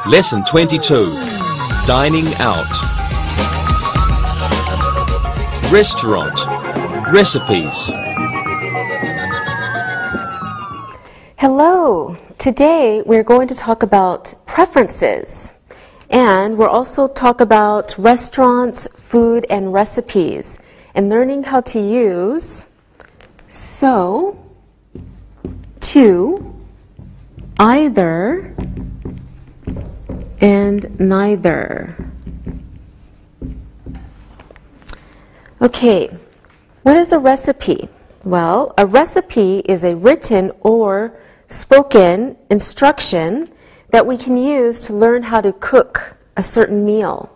Lesson 22. Dining out. Restaurant. Recipes. Hello! Today we're going to talk about preferences. And we'll also talk about restaurants, food, and recipes. And learning how to use so, to, either, and neither. Okay, what is a recipe? Well, a recipe is a written or spoken instruction that we can use to learn how to cook a certain meal.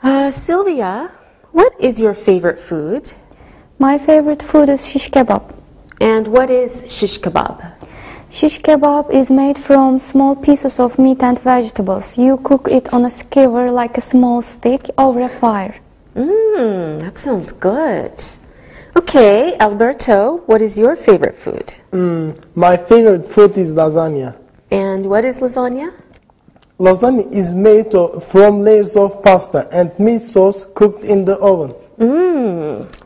Sylvia, what is your favorite food? My favorite food is shish kebab. And what is shish kebab? Shish kebab is made from small pieces of meat and vegetables. You cook it on a skewer like a small stick over a fire. That sounds good. Okay, Alberto, what is your favorite food? My favorite food is lasagna. And what is lasagna? Lasagna is made from layers of pasta and meat sauce cooked in the oven.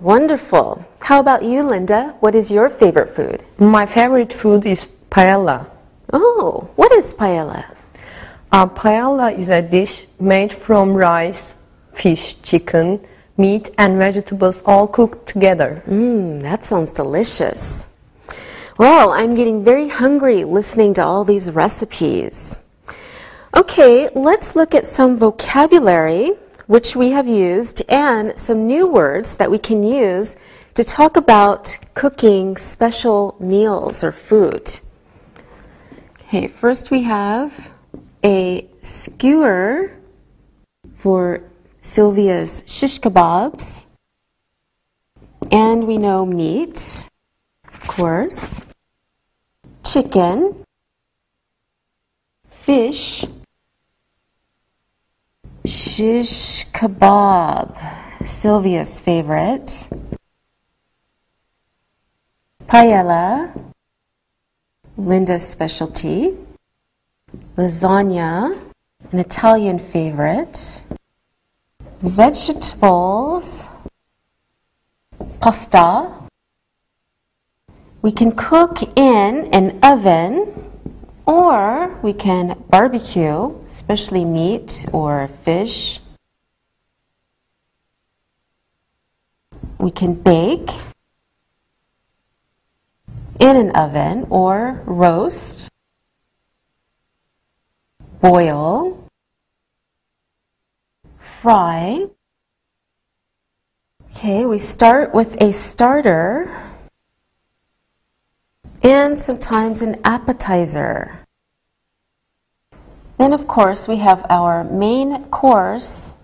Wonderful. How about you, Linda? What is your favorite food? My favorite food is paella. Oh, what is paella? Paella is a dish made from rice, fish, chicken, meat, and vegetables all cooked together. That sounds delicious. Well, I'm getting very hungry listening to all these recipes. Okay, let's look at some vocabulary which we have used and some new words that we can use to talk about cooking special meals or food. Okay, first we have a skewer for Sylvia's shish kebabs. And we know meat, of course, chicken, fish, shish kebab, Sylvia's favorite, paella, Linda's specialty, lasagna, an Italian favorite, vegetables, pasta. We can cook in an oven or we can barbecue, especially meat or fish. We can bake in an oven or roast, boil, fry. Okay, we start with a starter and sometimes an appetizer. Then, of course, we have our main course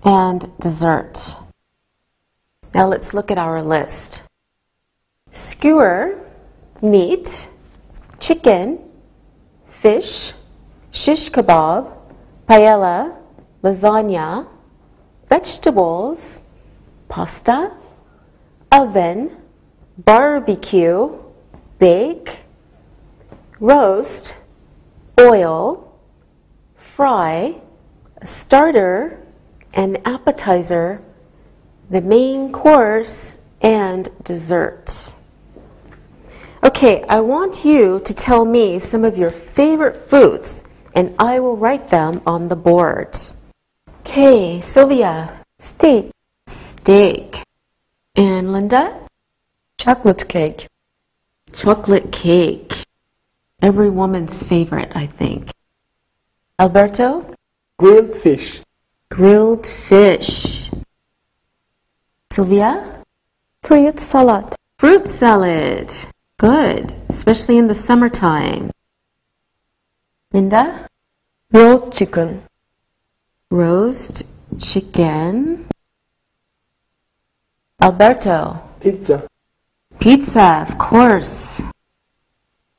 and dessert. Now let's look at our list. Skewer, meat, chicken, fish, shish kebab, paella, lasagna, vegetables, pasta, oven, barbecue, bake, roast, boil, fry, a starter, an appetizer, the main course, and dessert. Okay, I want you to tell me some of your favorite foods, and I will write them on the board. Okay, Sylvia. Steak. Steak. And Linda? Chocolate cake. Chocolate cake. Every woman's favorite, I think. Alberto? Grilled fish. Grilled fish. Sylvia? Fruit salad. Fruit salad. Good, especially in the summertime. Linda? Roast chicken. Roast chicken. Alberto? Pizza. Pizza, of course.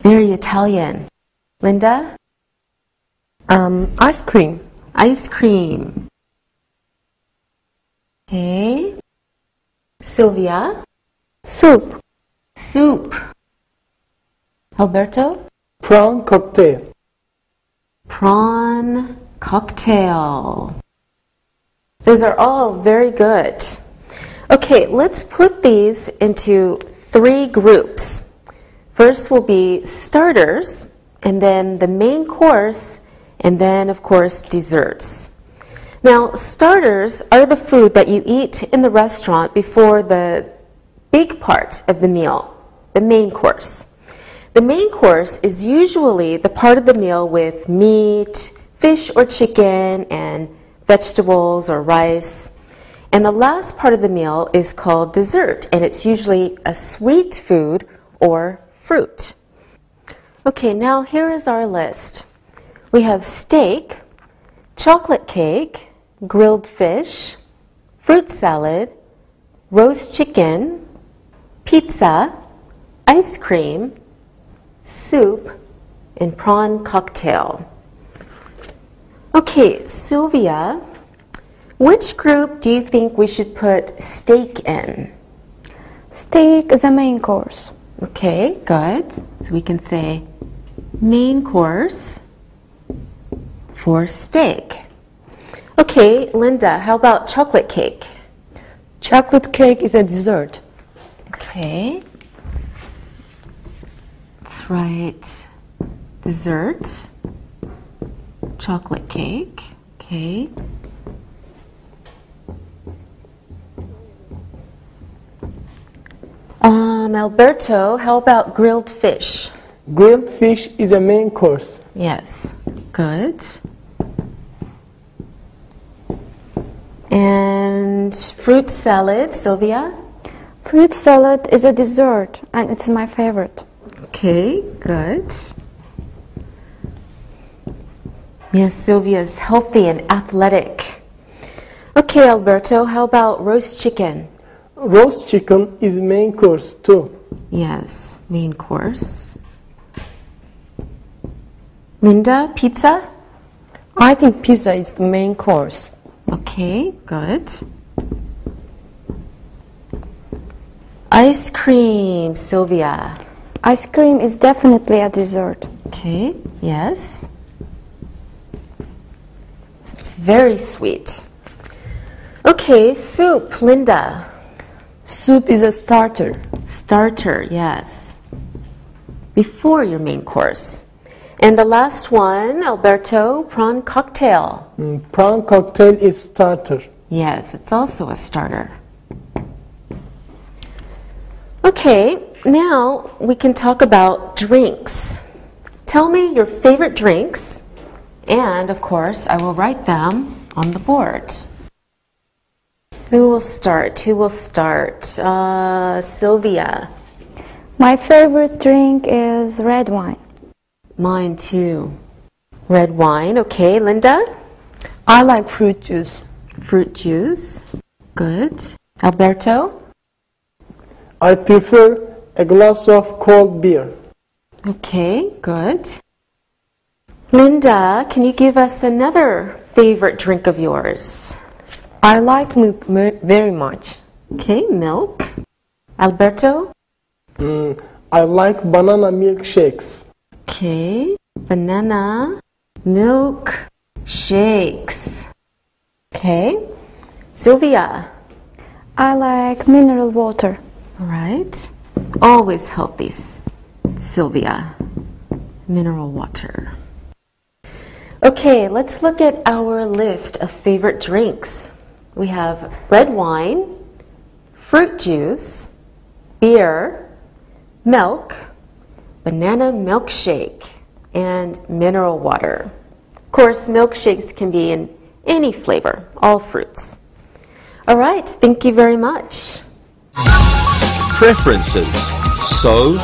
Very Italian. Linda? Ice cream. Ice cream. Okay. Sylvia? Soup. Soup. Alberto? Prawn cocktail. prawn cocktail. Those are all very good. Okay, let's put these into 3 groups. First will be starters, and then the main course, and then, of course, desserts. Now, starters are the food that you eat in the restaurant before the big part of the meal, the main course. The main course is usually the part of the meal with meat, fish or chicken, and vegetables or rice. And the last part of the meal is called dessert, and it's usually a sweet food or fruit. Okay, now here is our list. We have steak, chocolate cake, grilled fish, fruit salad, roast chicken, pizza, ice cream, soup, and prawn cocktail. Okay, Sylvia, which group do you think we should put steak in? Steak is a main course. Okay, good. So we can say main course for steak. Okay, Linda, how about chocolate cake? Chocolate cake is a dessert. Okay. That's right. Dessert. Chocolate cake. Okay. Alberto, how about grilled fish? Grilled fish is a main course. Yes. Good. And fruit salad, Sylvia? Fruit salad is a dessert, and it's my favorite. Okay, good. Yes, Sylvia is healthy and athletic. Okay, Alberto, how about roast chicken? Roast chicken is main course too. Yes, main course. Linda, pizza? I think pizza is the main course. Okay, good. Ice cream, Sylvia. Ice cream is definitely a dessert. Okay, yes. It's very sweet. Okay, soup, Linda. Soup is a starter. Starter, yes. Before your main course. And the last one, Alberto, prawn cocktail. Prawn cocktail is starter. Yes, it's also a starter. Okay, now we can talk about drinks. Tell me your favorite drinks, and of course, I will write them on the board. Who will start? Sylvia. My favorite drink is red wine. Mine too. Red wine. Okay, Linda? I like fruit juice. Fruit juice. Good. Alberto? I prefer a glass of cold beer. Okay, good. Linda, can you give us another favorite drink of yours? I like milk very much. Okay, milk. Alberto? I like banana milkshakes. Okay, banana milk shakes. Okay, Sylvia? I like mineral water. All right. Always healthy, Sylvia. Mineral water. Okay, let's look at our list of favorite drinks. We have red wine, fruit juice, beer, milk, banana milkshake, and mineral water. Of course, milkshakes can be in any flavor, all fruits. All right, thank you very much. Preferences. So,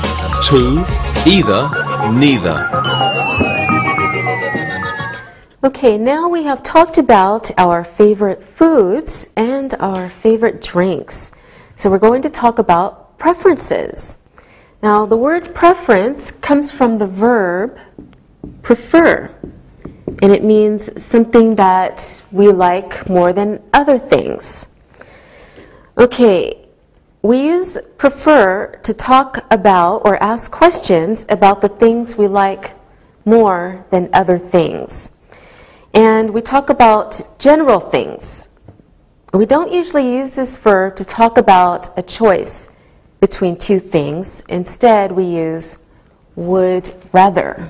to, either, neither. Okay, now we have talked about our favorite foods and our favorite drinks. So we're going to talk about preferences. Now, the word preference comes from the verb prefer, and it means something that we like more than other things. Okay, we use prefer to talk about or ask questions about the things we like more than other things. And we talk about general things. We don't usually use this verb to talk about a choice between two things. Instead, we use would rather.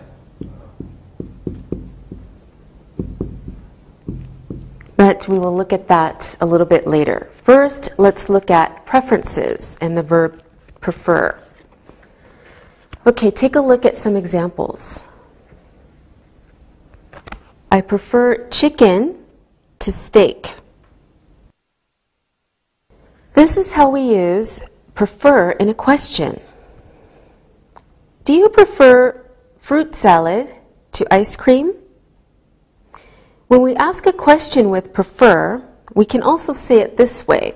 But we will look at that a little bit later. First, let's look at preferences and the verb prefer. Okay, take a look at some examples. I prefer chicken to steak. This is how we use prefer in a question. Do you prefer fruit salad to ice cream? When we ask a question with prefer, we can also say it this way.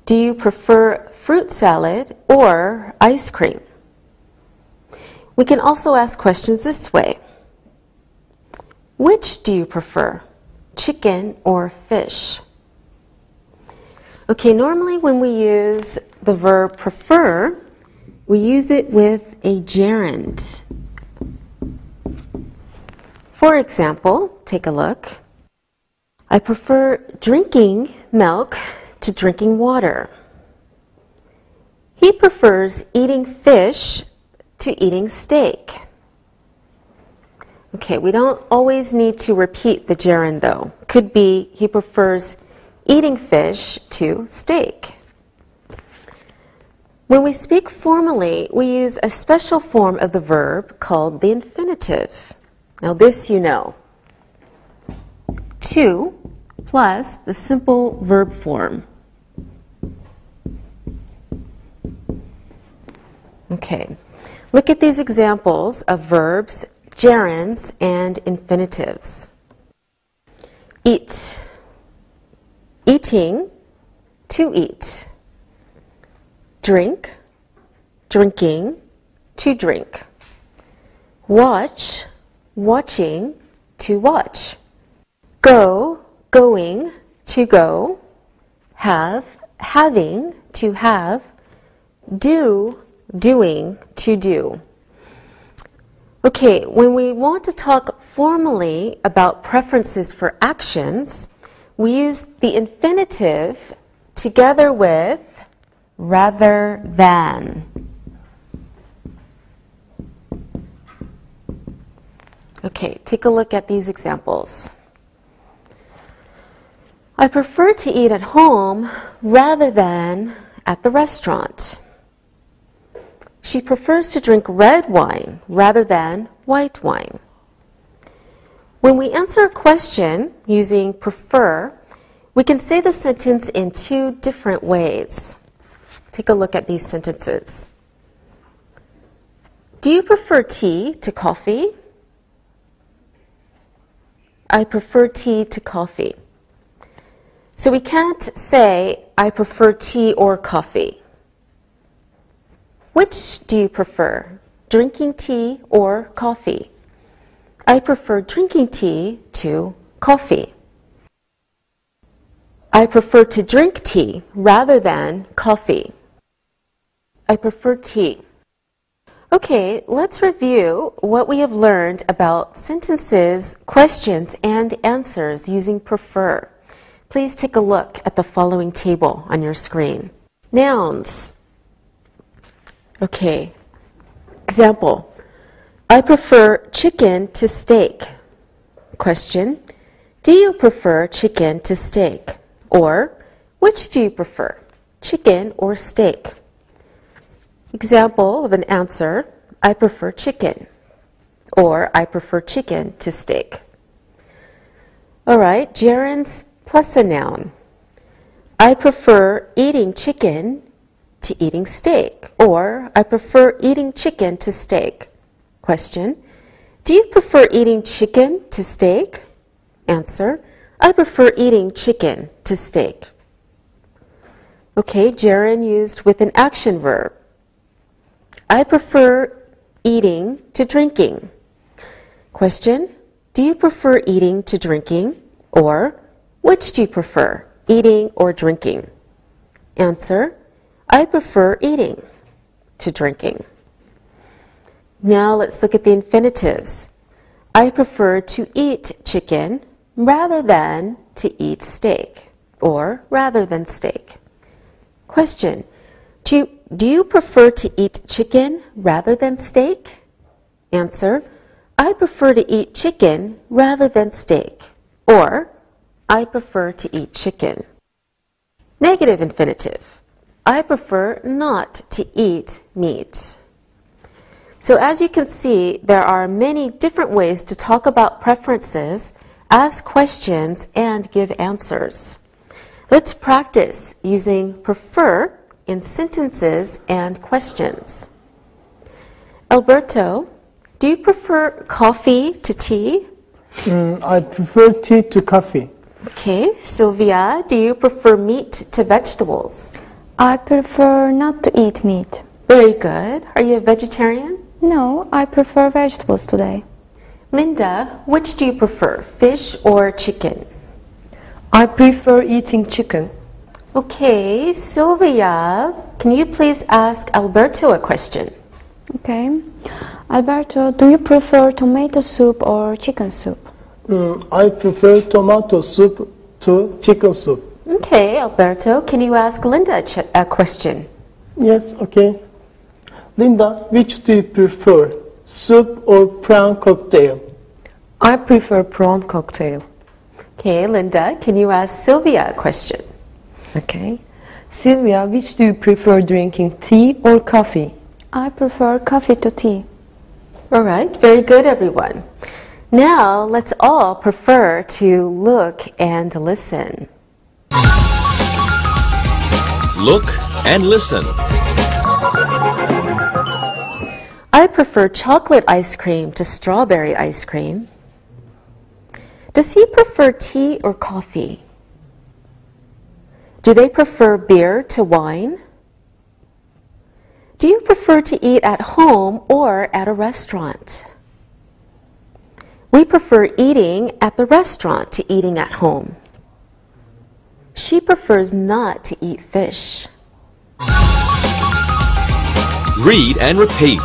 Do you prefer fruit salad or ice cream? We can also ask questions this way. Which do you prefer, chicken or fish? Okay, normally when we use the verb prefer, we use it with a gerund. For example, take a look. I prefer drinking milk to drinking water. He prefers eating fish to eating steak. Okay, we don't always need to repeat the gerund though. Could be he prefers eating fish to steak. When we speak formally, we use a special form of the verb called the infinitive. Now this you know. To plus the simple verb form. Okay, look at these examples of verbs, gerunds, and infinitives. Eat, eating, to eat. Drink, drinking, to drink. Watch, watching, to watch. Go, going, to go. Have, having, to have. Do, doing, to do. Okay, when we want to talk formally about preferences for actions, we use the infinitive together with rather than. Okay, take a look at these examples. I prefer to eat at home rather than at the restaurant. She prefers to drink red wine rather than white wine. When we answer a question using prefer, we can say the sentence in two different ways. Take a look at these sentences. Do you prefer tea to coffee? I prefer tea to coffee. So we can't say, I prefer tea or coffee. Which do you prefer, drinking tea or coffee? I prefer drinking tea to coffee. I prefer to drink tea rather than coffee. I prefer tea. Okay, let's review what we have learned about sentences, questions, and answers using prefer. Please take a look at the following table on your screen. Nouns. Okay, example. I prefer chicken to steak. Question. Do you prefer chicken to steak? Or, which do you prefer, chicken or steak? Example of an answer, I prefer chicken, or I prefer chicken to steak. All right, gerunds plus a noun. I prefer eating chicken to eating steak, or I prefer eating chicken to steak. Question, do you prefer eating chicken to steak? Answer, I prefer eating chicken to steak. Okay, gerund used with an action verb. I prefer eating to drinking. Question, do you prefer eating to drinking? Or, which do you prefer, eating or drinking? Answer, I prefer eating to drinking. Now let's look at the infinitives. I prefer to eat chicken rather than to eat steak, or rather than steak. Question, do you prefer to eat chicken rather than steak? Answer, I prefer to eat chicken rather than steak, or I prefer to eat chicken. Negative infinitive, I prefer not to eat meat. So as you can see, there are many different ways to talk about preferences, ask questions, and give answers. Let's practice using prefer in sentences and questions. Alberto, do you prefer coffee to tea? I prefer tea to coffee. Okay. Sylvia, do you prefer meat to vegetables? I prefer not to eat meat. Very good. Are you a vegetarian? No, I prefer vegetables today. Linda, which do you prefer, fish or chicken? I prefer eating chicken. Okay, Sylvia, can you please ask Alberto a question? Okay. Alberto, do you prefer tomato soup or chicken soup? I prefer tomato soup to chicken soup. Okay, Alberto, can you ask Linda a question? Yes, okay. Linda, which do you prefer, soup or prawn cocktail? I prefer prawn cocktail. Okay, Linda, can you ask Sylvia a question? Okay. Sylvia, which do you prefer drinking, tea or coffee? I prefer coffee to tea. All right, very good, everyone. Now, let's all prefer to look and listen. Look and listen. I prefer chocolate ice cream to strawberry ice cream. Does he prefer tea or coffee? Do they prefer beer to wine? Do you prefer to eat at home or at a restaurant? We prefer eating at the restaurant to eating at home. She prefers not to eat fish. Read and repeat.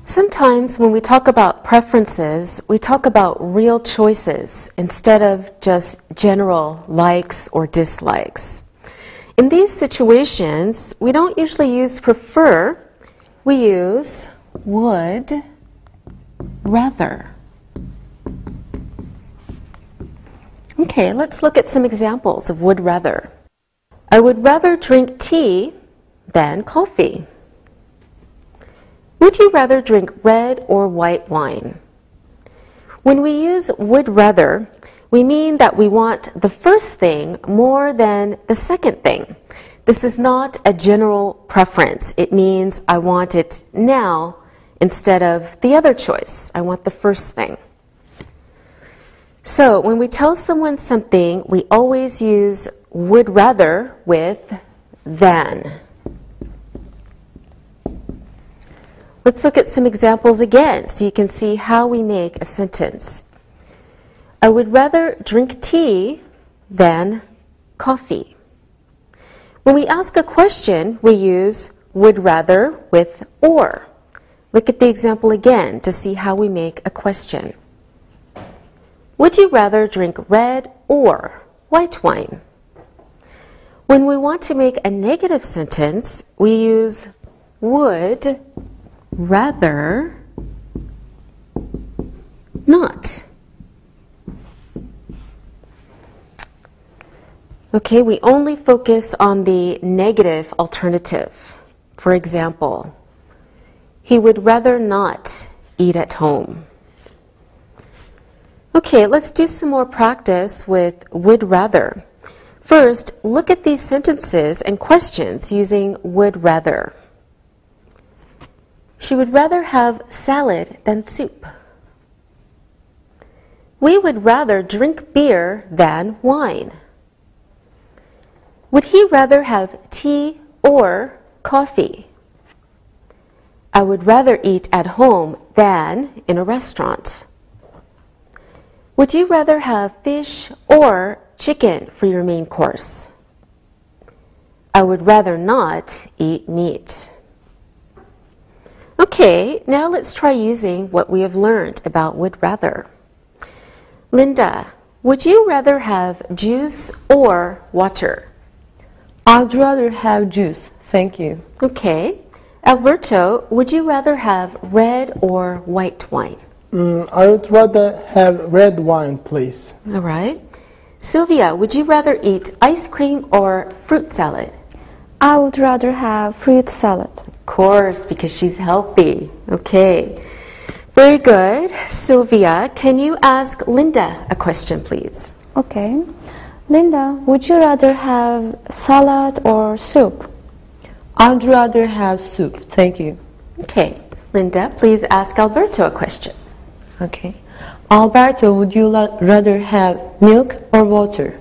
Sometimes when we talk about preferences, we talk about real choices instead of just general likes or dislikes. In these situations, we don't usually use prefer, we use would rather. Okay, let's look at some examples of would rather. I would rather drink tea than coffee. Would you rather drink red or white wine? When we use would rather, we mean that we want the first thing more than the second thing. This is not a general preference. It means I want it now instead of the other choice. I want the first thing. So when we tell someone something, we always use would rather with than. Let's look at some examples again so you can see how we make a sentence. I would rather drink tea than coffee. When we ask a question, we use would rather with or. Look at the example again to see how we make a question. Would you rather drink red or white wine? When we want to make a negative sentence, we use would rather not. Okay, we only focus on the negative alternative. For example, he would rather not eat at home. Okay, let's do some more practice with would rather. First, look at these sentences and questions using would rather. She would rather have salad than soup. We would rather drink beer than wine. Would he rather have tea or coffee? I would rather eat at home than in a restaurant. Would you rather have fish or chicken for your main course? I would rather not eat meat. Okay, now let's try using what we have learned about would rather. Linda, would you rather have juice or water? I'd rather have juice, thank you. Okay. Alberto, would you rather have red or white wine? I would rather have red wine, please. All right. Sylvia, would you rather eat ice cream or fruit salad? I would rather have fruit salad. Of course, because she's healthy. Okay. Very good. Sylvia, can you ask Linda a question, please? Okay. Linda, would you rather have salad or soup? I'd rather have soup, thank you. Okay. Linda, please ask Alberto a question. Okay. Alberto, would you rather have milk or water?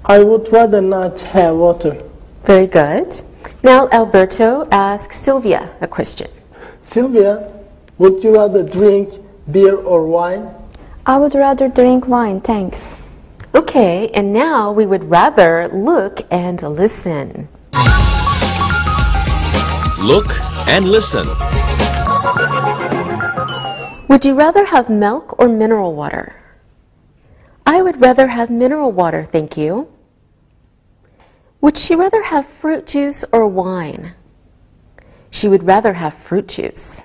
I would rather not have water. Very good. Now, Alberto, ask Sylvia a question. Sylvia, would you rather drink beer or wine? I would rather drink wine, thanks. Okay, and now we would rather look and listen. Look and listen. Would you rather have milk or mineral water? I would rather have mineral water, thank you. Would she rather have fruit juice or wine? She would rather have fruit juice.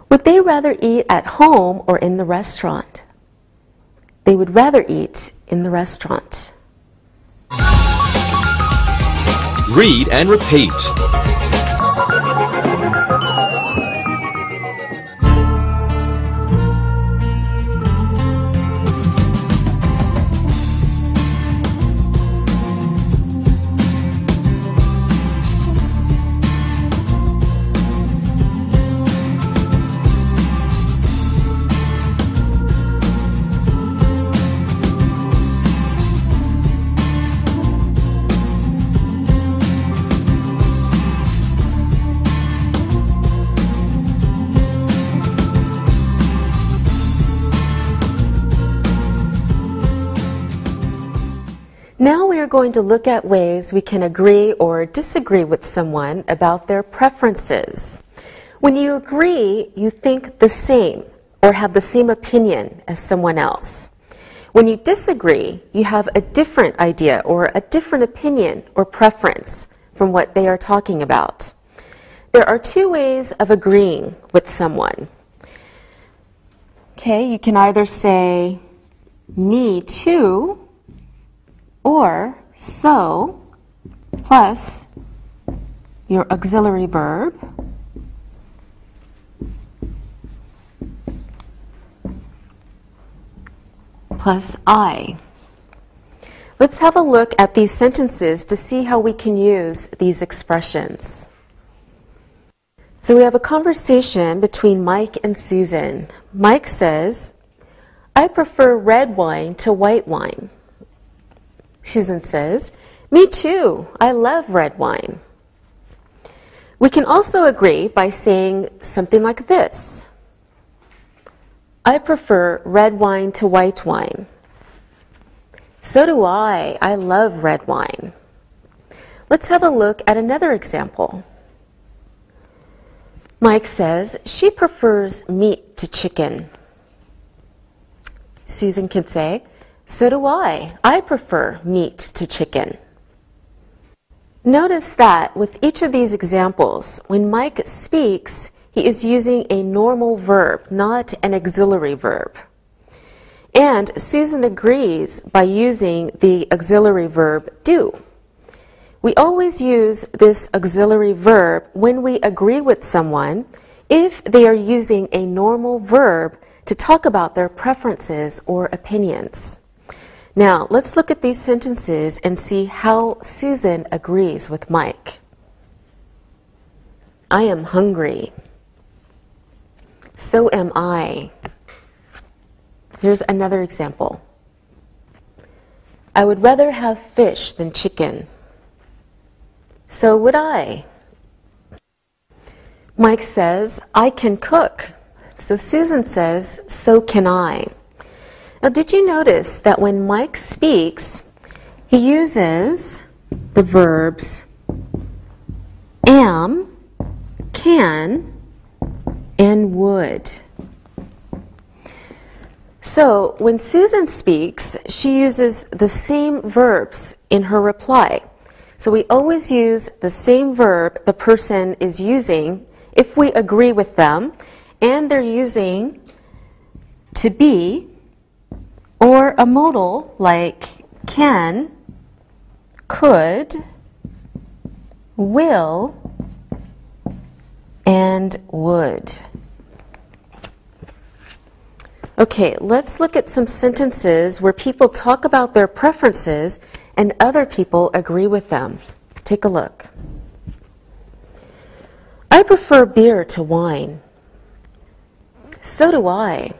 Would they rather eat at home or in the restaurant? They would rather eat in the restaurant. Read and repeat. Now we are going to look at ways we can agree or disagree with someone about their preferences. When you agree, you think the same or have the same opinion as someone else. When you disagree, you have a different idea or a different opinion or preference from what they are talking about. There are two ways of agreeing with someone. Okay, you can either say, me too, or so, plus your auxiliary verb, plus I. Let's have a look at these sentences to see how we can use these expressions. So we have a conversation between Mike and Susan. Mike says, I prefer red wine to white wine. Susan says, me too, I love red wine. We can also agree by saying something like this. I prefer red wine to white wine. So do I love red wine. Let's have a look at another example. Mike says, she prefers meat to chicken. Susan can say, so do I prefer meat to chicken. Notice that with each of these examples, when Mike speaks, he is using a normal verb, not an auxiliary verb. And Susan agrees by using the auxiliary verb do. We always use this auxiliary verb when we agree with someone if they are using a normal verb to talk about their preferences or opinions. Now, let's look at these sentences and see how Susan agrees with Mike. I am hungry. So am I. Here's another example. I would rather have fish than chicken. So would I. Mike says, I can cook. So Susan says, so can I. Now, did you notice that when Mike speaks, he uses the verbs am, can, and would. So when Susan speaks, she uses the same verbs in her reply. So we always use the same verb the person is using if we agree with them, and they're using to be or a modal like can, could, will, and would. Okay, let's look at some sentences where people talk about their preferences and other people agree with them. Take a look. I prefer beer to wine. So do I.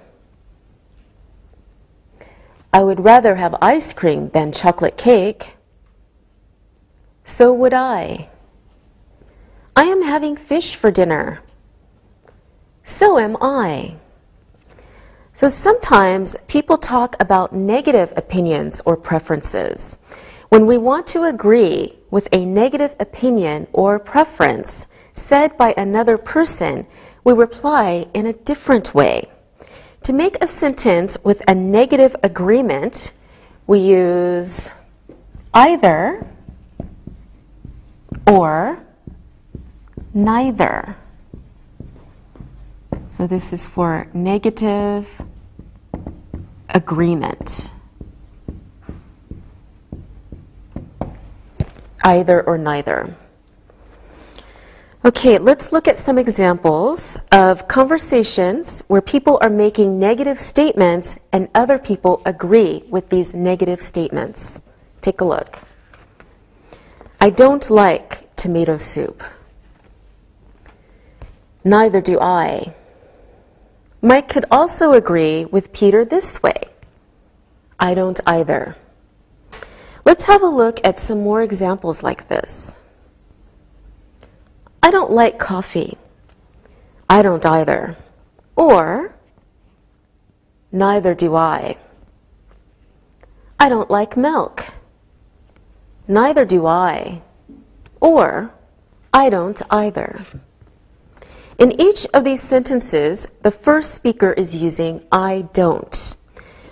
I would rather have ice cream than chocolate cake. So would I. I am having fish for dinner. So am I. So sometimes people talk about negative opinions or preferences. When we want to agree with a negative opinion or preference said by another person, we reply in a different way. To make a sentence with a negative agreement, we use either or neither. So this is for negative agreement. Either or neither. Okay, let's look at some examples of conversations where people are making negative statements and other people agree with these negative statements. Take a look. I don't like tomato soup. Neither do I. Mike could also agree with Peter this way. I don't either. Let's have a look at some more examples like this. I don't like coffee. I don't either. Or, neither do I. I don't like milk. Neither do I. Or, I don't either. In each of these sentences, the first speaker is using I don't.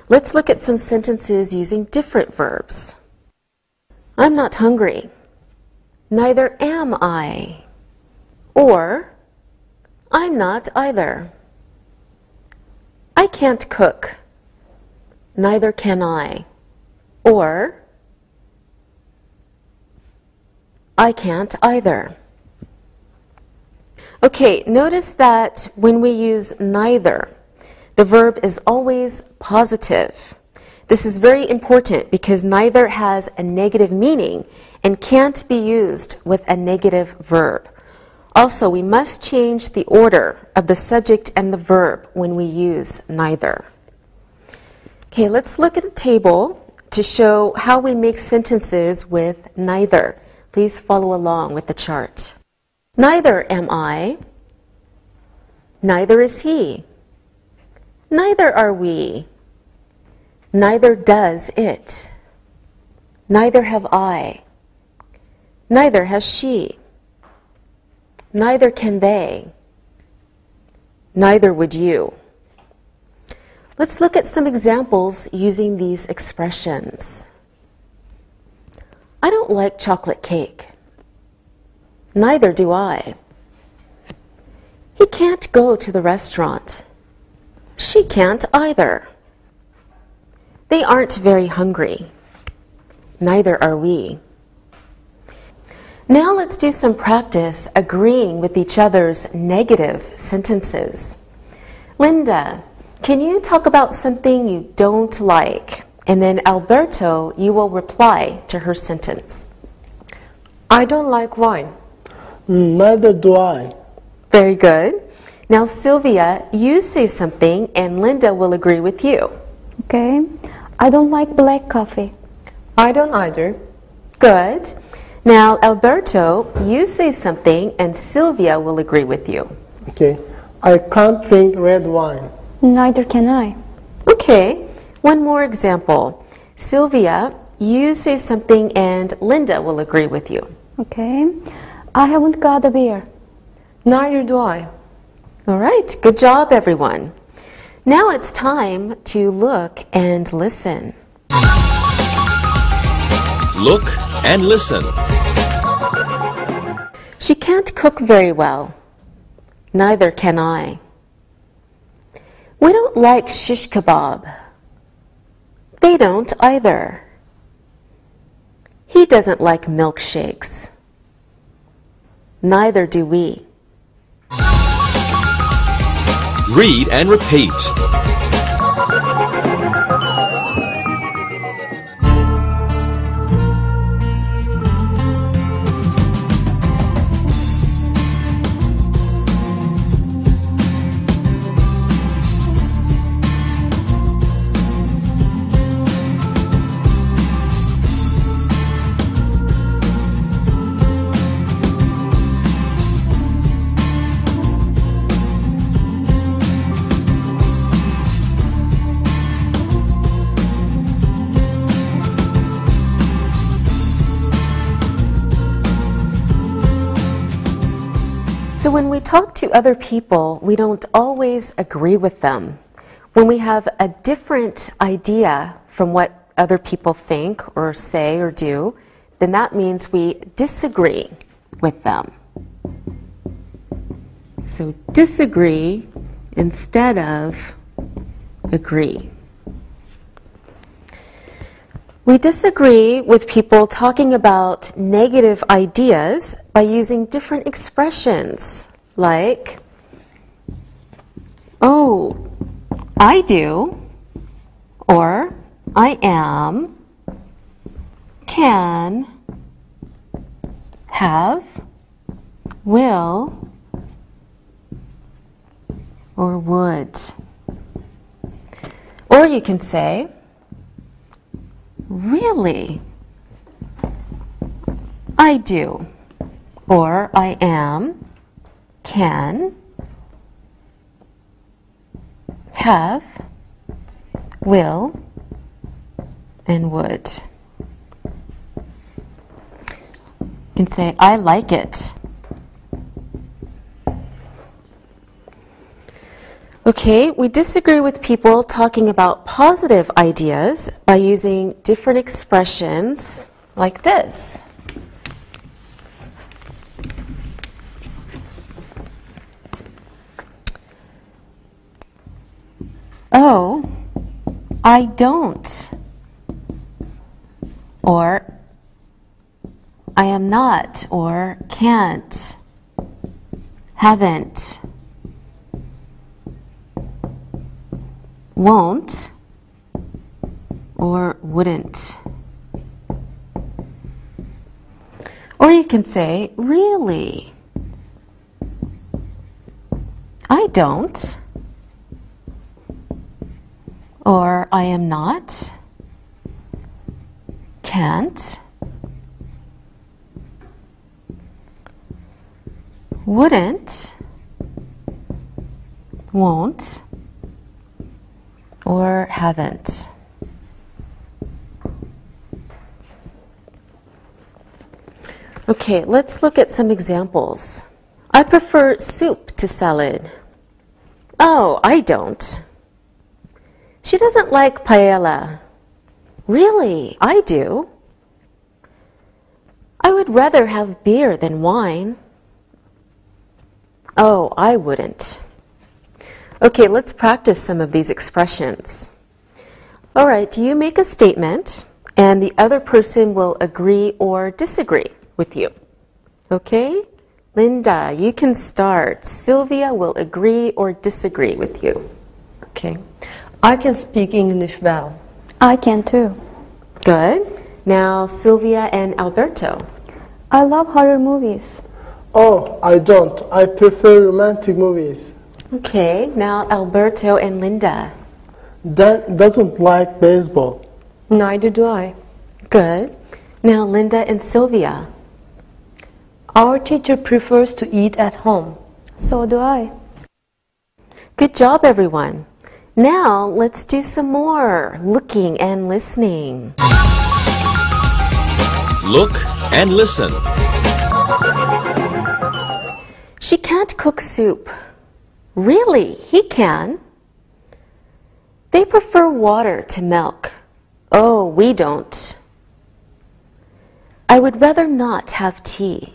Let's look at some sentences using different verbs. I'm not hungry. Neither am I. Or, I'm not either. I can't cook. Neither can I. Or, I can't either. Okay, notice that when we use neither, the verb is always positive. This is very important because neither has a negative meaning and can't be used with a negative verb. Also, we must change the order of the subject and the verb when we use neither. Okay, let's look at a table to show how we make sentences with neither. Please follow along with the chart. Neither am I. Neither is he. Neither are we. Neither does it. Neither have I. Neither has she. Neither can they. Neither would you. Let's look at some examples using these expressions. I don't like chocolate cake. Neither do I. He can't go to the restaurant. She can't either. They aren't very hungry. Neither are we. Now let's do some practice agreeing with each other's negative sentences. Linda, Can you talk about something you don't like? And then Alberto, you will reply to her sentence. I don't like wine. Neither do I. Very good. Now, Sylvia, you say something and Linda will agree with you. Okay. I don't like black coffee. I don't either. Good. Now, Alberto, you say something and Sylvia will agree with you. Okay. I can't drink red wine. Neither can I. Okay. One more example. Sylvia, you say something and Linda will agree with you. Okay. I haven't got a beer. Neither do I. All right. Good job, everyone. Now it's time to look and listen. Look and listen. She can't cook very well. Neither can I. We don't like shish kebab. They don't either. He doesn't like milkshakes. Neither do we. Read and repeat. So when we talk to other people, we don't always agree with them. When we have a different idea from what other people think or say or do, then that means we disagree with them. So disagree instead of agree. We disagree with people talking about negative ideas by using different expressions like, oh, I do, or I am, can, have, will, or would. Or you can say, really? I do. Or I am, can, have, will, and would. You can say, I like it. Okay, we disagree with people talking about positive ideas by using different expressions like this. Oh, I don't. Or I am not, or can't, haven't, won't, or wouldn't. Or you can say, really? I don't. Or I am not, can't, wouldn't, won't, or haven't. Okay, let's look at some examples. I prefer soup to salad. Oh, I don't. She doesn't like paella. Really, I do. I would rather have beer than wine. Oh, I wouldn't. Okay, let's practice some of these expressions. All right, you make a statement, and the other person will agree or disagree with you. Okay? Linda, you can start. Sylvia will agree or disagree with you. Okay. I can speak English well. I can too. Good. Now, Sylvia and Alberto. I love horror movies. Oh, I don't. I prefer romantic movies. Okay. Now, Alberto and Linda. Dan doesn't like baseball. Neither do I. Good. Now, Linda and Sylvia. Our teacher prefers to eat at home. So do I. Good job, everyone. Now, let's do some more looking and listening. Look and listen. She can't cook soup. Really, he can. They prefer water to milk. Oh, we don't. I would rather not have tea.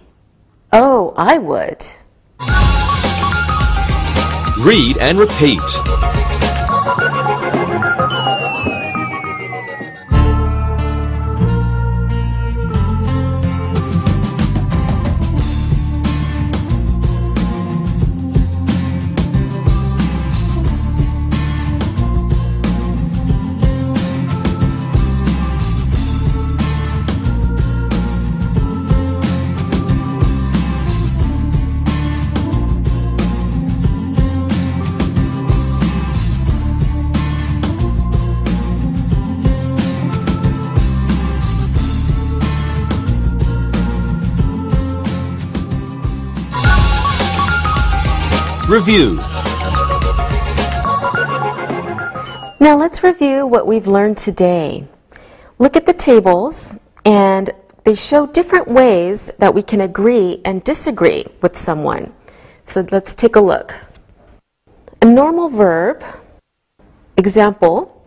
Oh, I would. Read and repeat. Review. Now let's review what we've learned today. Look at the tables, and they show different ways that we can agree and disagree with someone. So let's take a look. A normal verb, example,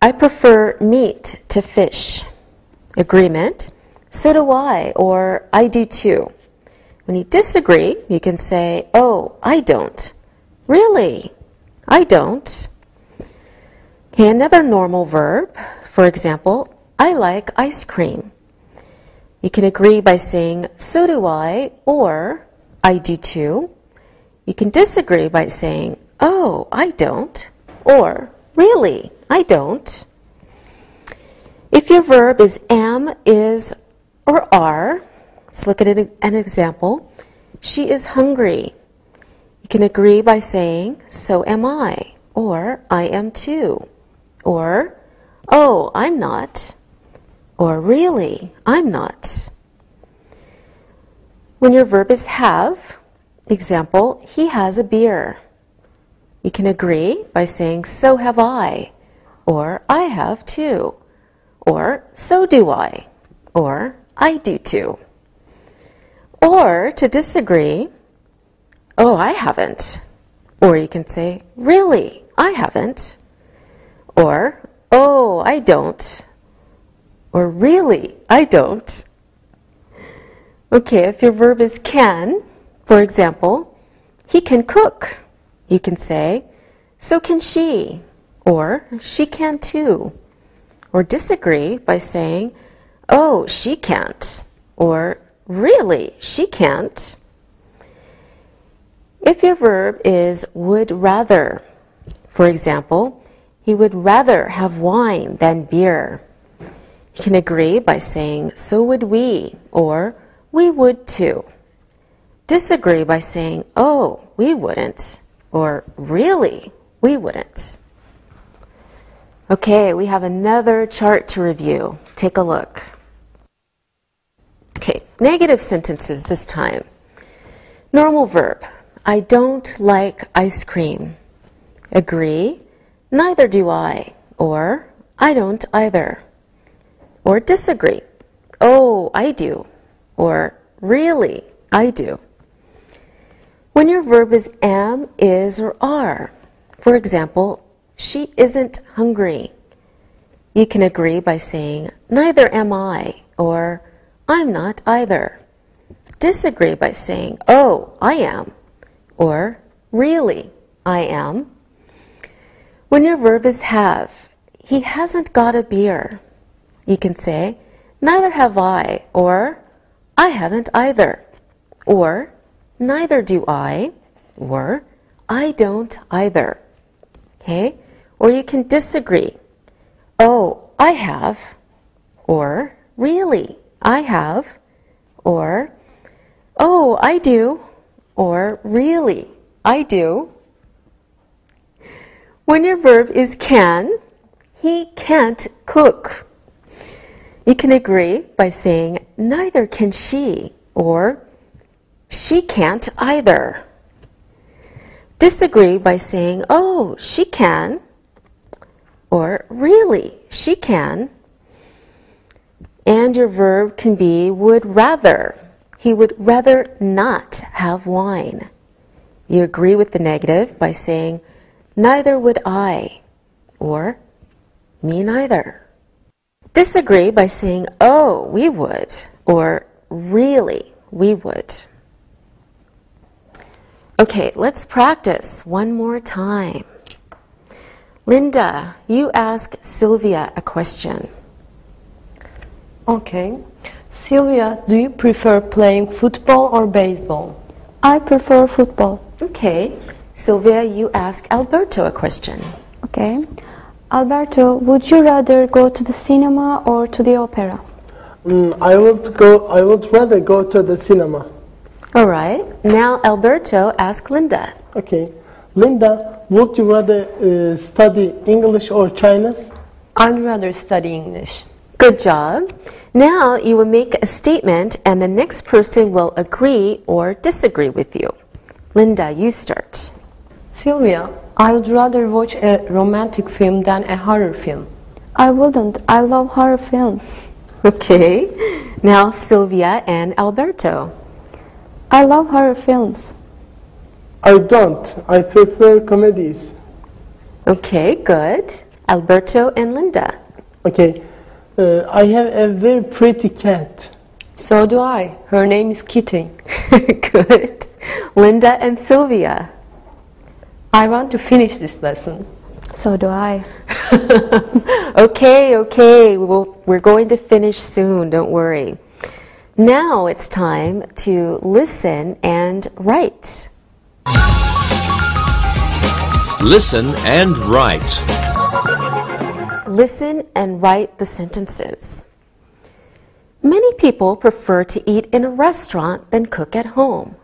I prefer meat to fish. Agreement, so do I, or I do too. When you disagree, you can say, oh, I don't. Really? I don't. Okay, another normal verb, for example, I like ice cream. You can agree by saying, so do I, or I do too. You can disagree by saying, oh, I don't, or really, I don't. If your verb is am, is, or are, let's look at an example. She is hungry. You can agree by saying, so am I, or I am too, or, oh, I'm not, or really, I'm not. When your verb is have, example, he has a beer. You can agree by saying, so have I, or I have too, or so do I, or I do too. Or to disagree, oh, I haven't. Or you can say, really, I haven't. Or, oh, I don't. Or really, I don't. Okay, if your verb is can, for example, he can cook. You can say, so can she. Or, she can too. Or disagree by saying, oh, she can't. Or, really, she can't. If your verb is would rather, for example, he would rather have wine than beer. You can agree by saying, so would we, or we would too. Disagree by saying, oh, we wouldn't, or really, we wouldn't. Okay, we have another chart to review. Take a look. Okay, negative sentences this time. Normal verb, I don't like ice cream. Agree, neither do I, or I don't either. Or disagree, oh, I do, or really, I do. When your verb is am, is, or are, for example, she isn't hungry. You can agree by saying, neither am I, or I'm not either. Disagree by saying, oh, I am, or really, I am. When your verb is have, he hasn't got a beer. You can say, neither have I, or I haven't either, or neither do I, or I don't either. Okay? Or you can disagree. Oh, I have. Or, really, I have. Or, oh, I do. Or, really, I do. When your verb is can, he can't cook. You can agree by saying, neither can she, or she can't either. Disagree by saying, oh, she can, or really, she can. And your verb can be would rather. He would rather not have wine. You agree with the negative by saying, neither would I, or me neither. Disagree by saying, oh, we would, or really, we would. Okay, let's practice one more time. Linda, you ask Sylvia a question. Okay. Sylvia, do you prefer playing football or baseball? I prefer football. Okay. Sylvia, you ask Alberto a question. Okay. Alberto, would you rather go to the cinema or to the opera? I would rather go to the cinema. All right. Now Alberto, ask Linda. Okay. Linda, would you rather study English or Chinese? I'd rather study English. Good job. Now you will make a statement and the next person will agree or disagree with you. Linda, you start. Sylvia, I would rather watch a romantic film than a horror film. I wouldn't. I love horror films. Okay. Now Sylvia and Alberto. I love horror films. I don't. I prefer comedies. Okay, good. Alberto and Linda. Okay. I have a very pretty cat. So do I. Her name is Kitty. Good. Linda and Sylvia. I want to finish this lesson. So do I. Okay. We're going to finish soon, don't worry. Now it's time to listen and write. Listen and write. Listen and write the sentences. Many people prefer to eat in a restaurant than cook at home.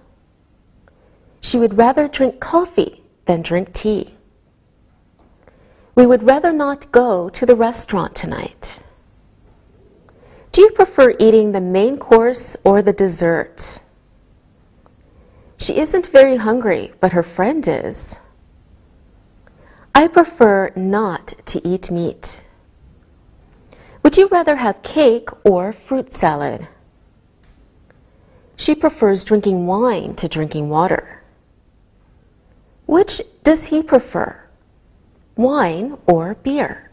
She would rather drink coffee than drink tea. We would rather not go to the restaurant tonight. Do you prefer eating the main course or the dessert? She isn't very hungry, but her friend is. I prefer not to eat meat. Would you rather have cake or fruit salad? She prefers drinking wine to drinking water. Which does he prefer, wine or beer?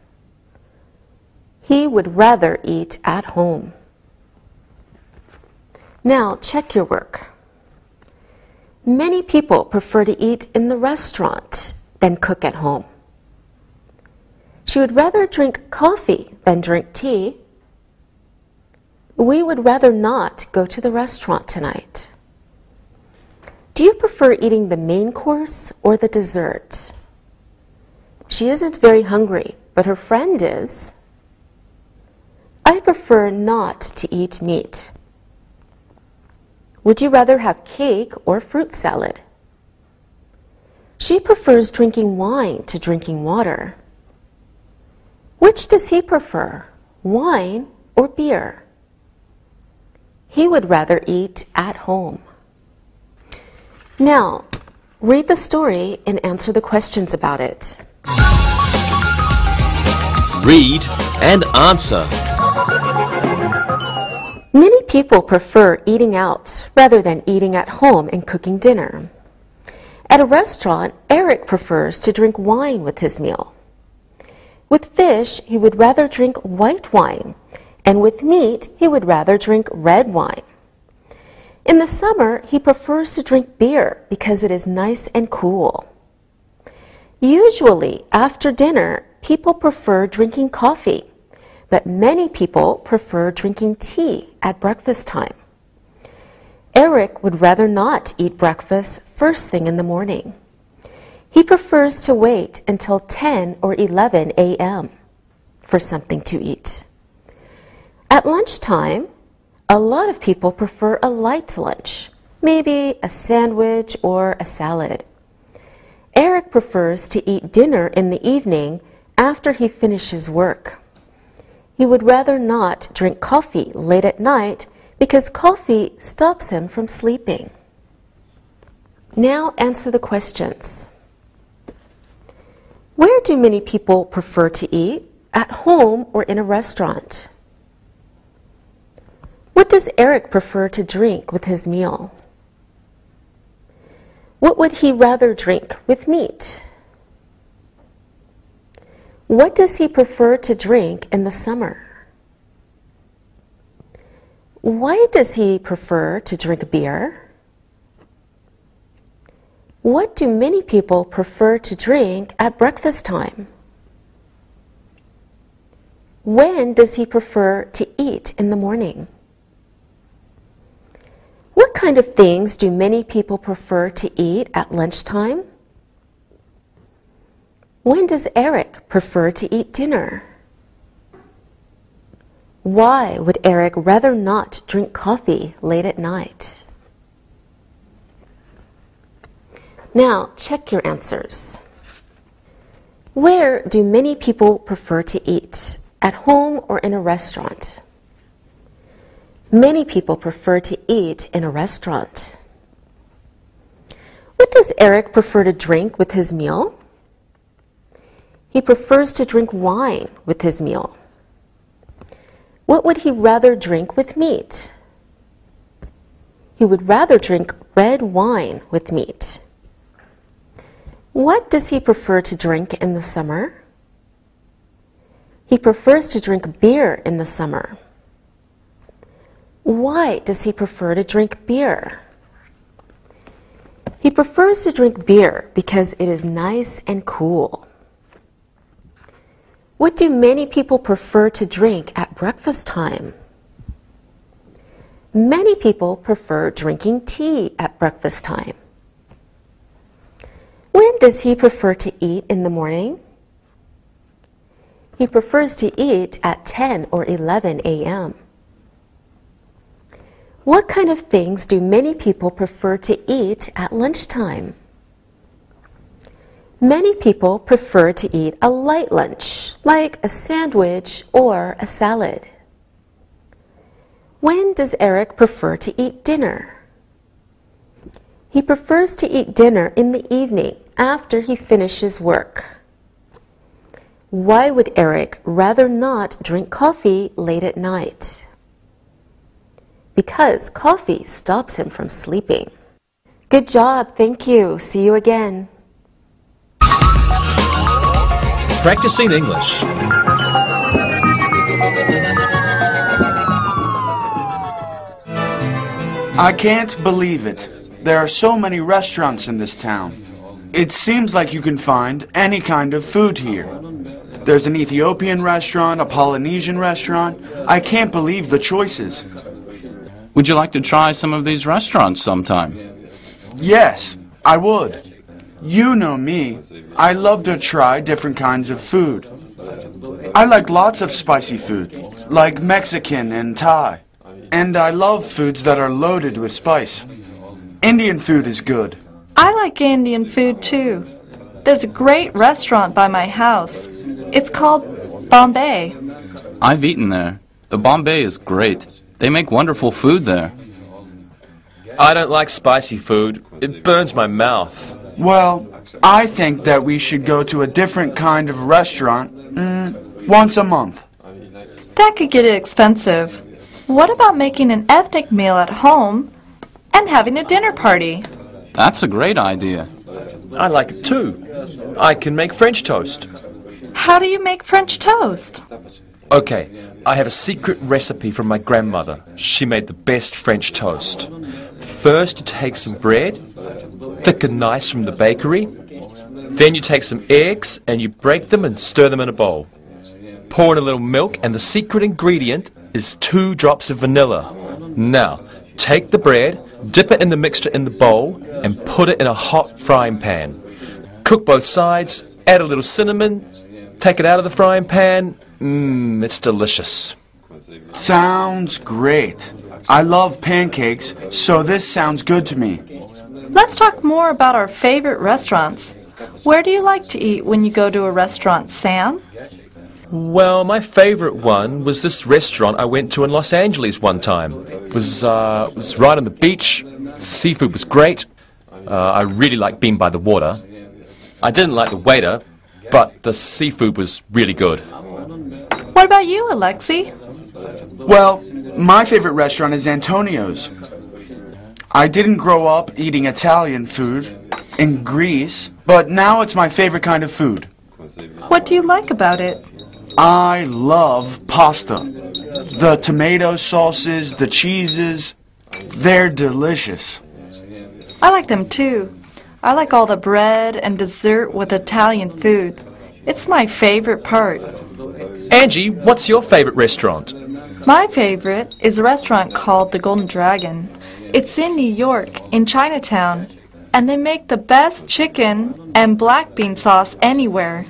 He would rather eat at home. Now check your work. Many people prefer to eat in the restaurant than cook at home. She would rather drink coffee than drink tea. We would rather not go to the restaurant tonight. Do you prefer eating the main course or the dessert? She isn't very hungry, but her friend is. I prefer not to eat meat. Would you rather have cake or fruit salad? She prefers drinking wine to drinking water. Which does he prefer, wine or beer? He would rather eat at home. Now, read the story and answer the questions about it. Read and answer. Many people prefer eating out rather than eating at home and cooking dinner. At a restaurant, Eric prefers to drink wine with his meal. With fish, he would rather drink white wine, and with meat, he would rather drink red wine. In the summer, he prefers to drink beer because it is nice and cool. Usually, after dinner, people prefer drinking coffee, but many people prefer drinking tea at breakfast time. Eric would rather not eat breakfast first thing in the morning. He prefers to wait until 10 or 11 a.m. for something to eat. At lunchtime, a lot of people prefer a light lunch, maybe a sandwich or a salad. Eric prefers to eat dinner in the evening after he finishes work. He would rather not drink coffee late at night because coffee stops him from sleeping. Now answer the questions. Where do many people prefer to eat? At home or in a restaurant? What does Eric prefer to drink with his meal? What would he rather drink with meat? What does he prefer to drink in the summer? Why does he prefer to drink beer? What do many people prefer to drink at breakfast time? When does he prefer to eat in the morning? What kind of things do many people prefer to eat at lunchtime? When does Eric prefer to eat dinner? Why would Eric rather not drink coffee late at night? Now, check your answers. Where do many people prefer to eat? At home or in a restaurant? Many people prefer to eat in a restaurant. What does Eric prefer to drink with his meal? He prefers to drink wine with his meal. What would he rather drink with meat? He would rather drink red wine with meat. What does he prefer to drink in the summer? He prefers to drink beer in the summer. Why does he prefer to drink beer? He prefers to drink beer because it is nice and cool. What do many people prefer to drink at breakfast time? Many people prefer drinking tea at breakfast time. When does he prefer to eat in the morning? He prefers to eat at 10 or 11 a.m. What kind of things do many people prefer to eat at lunchtime? Many people prefer to eat a light lunch, like a sandwich or a salad. When does Eric prefer to eat dinner? He prefers to eat dinner in the evening after he finishes work. Why would Eric rather not drink coffee late at night? Because coffee stops him from sleeping. Good job, thank you. See you again. Practicing English. I can't believe it. There are so many restaurants in this town. It seems like you can find any kind of food here. There's an Ethiopian restaurant, a Polynesian restaurant. I can't believe the choices. Would you like to try some of these restaurants sometime? Yes, I would. You know me. I love to try different kinds of food. I like lots of spicy food, like Mexican and Thai. And I love foods that are loaded with spice. Indian food is good. I like Indian food too. There's a great restaurant by my house. It's called Bombay. I've eaten there. The Bombay is great. They make wonderful food there. I don't like spicy food. It burns my mouth. Well, I think that we should go to a different kind of restaurant once a month. That could get expensive. What about making an ethnic meal at home and having a dinner party? That's a great idea. I like it too. I can make French toast. How do you make French toast? Okay, I have a secret recipe from my grandmother. She made the best French toast. First you take some bread, thick and nice from the bakery. Then you take some eggs and you break them and stir them in a bowl. Pour in a little milk and the secret ingredient is 2 drops of vanilla. Now, take the bread, dip it in the mixture in the bowl and put it in a hot frying pan. cook both sides, add a little cinnamon, take it out of the frying pan. It's delicious. Sounds great. I love pancakes, so this sounds good to me. Let's talk more about our favorite restaurants. Where do you like to eat when you go to a restaurant, Sam? Well, my favorite one was this restaurant I went to in Los Angeles one time. It was right on the beach. Seafood was great. I really liked being by the water. I didn't like the waiter, but the seafood was really good. What about you, Alexi? Well, my favorite restaurant is Antonio's. I didn't grow up eating Italian food in Greece, but now it's my favorite kind of food. What do you like about it? I love pasta. The tomato sauces, the cheeses, they're delicious. I like them too. I like all the bread and dessert with Italian food. It's my favorite part. Angie, what's your favorite restaurant? My favorite is a restaurant called the Golden Dragon. It's in New York, in Chinatown, and they make the best chicken and black bean sauce anywhere.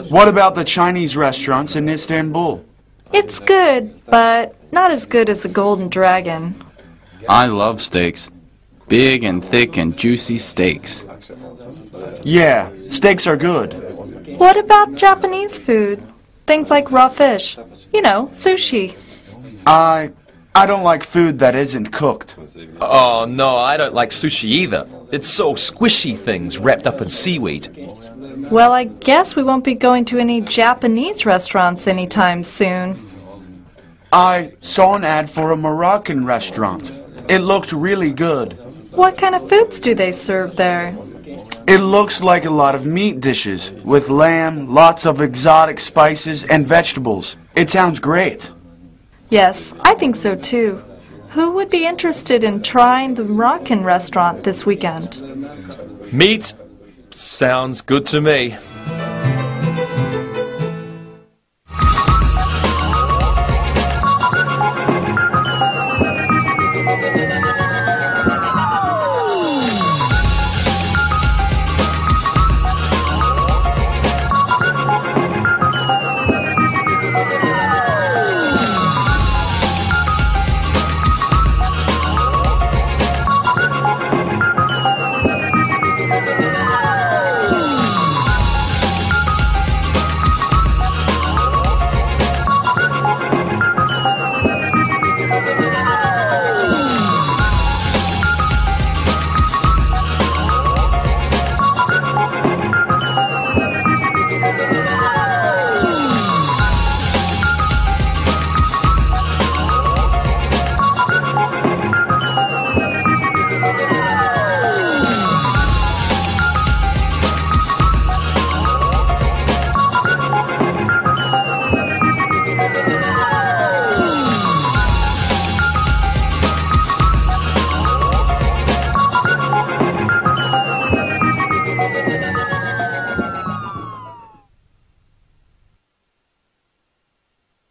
What about the Chinese restaurants in Istanbul? It's good, but not as good as the Golden Dragon. I love steaks. Big and thick and juicy steaks. Yeah, steaks are good. What about Japanese food? Things like raw fish. You know, sushi. I don't like food that isn't cooked. Oh, no, I don't like sushi either. It's so squishy things wrapped up in seaweed. Well, I guess we won't be going to any Japanese restaurants anytime soon. I saw an ad for a Moroccan restaurant. It looked really good. What kind of foods do they serve there? It looks like a lot of meat dishes, with lamb, lots of exotic spices, and vegetables. It sounds great. Yes, I think so too. Who would be interested in trying the Moroccan restaurant this weekend? Meat sounds good to me.